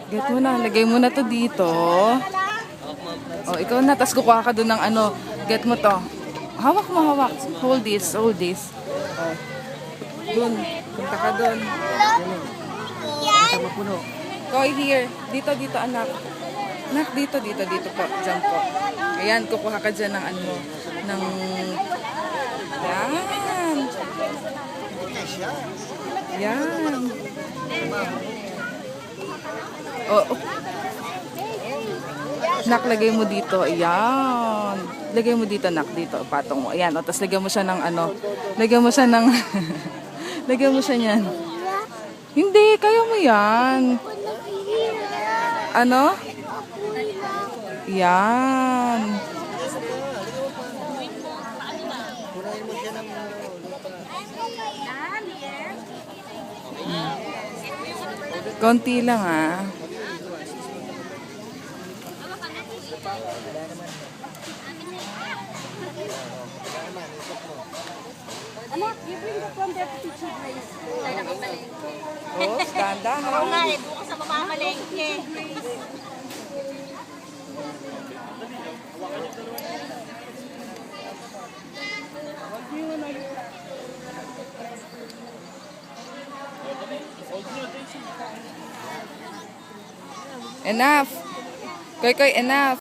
Get mo na, lagay mo na to dito. Oh, ikaw na, tas kukuha ka doon ng ano. Get mo to. Hawak mo, hawak. Hold this, hold this. Oh. Doon, punta ka doon. Koy, here. Dito, dito, anak. Anak, dito, dito, dito po. Diyan po. Ayan, kukuha ka dyan ng ano, ng... Yan. Yan. Oh, oh. Nak, lagay mo dito. Ayan. Lagay mo dito, nak. Dito, patong mo. Ayan. O, tapos lagay mo siya ng ano. Lagay mo siya ng... lagay mo siya niyan. Hindi, kaya mo yan. Ano? Yan. Konti lang ah. Anak, you bring the from there to teacher Grace. Oh, standa ha. Oo nga eh, bukas sa mamamalengke. Enough. Koy, koy, enough.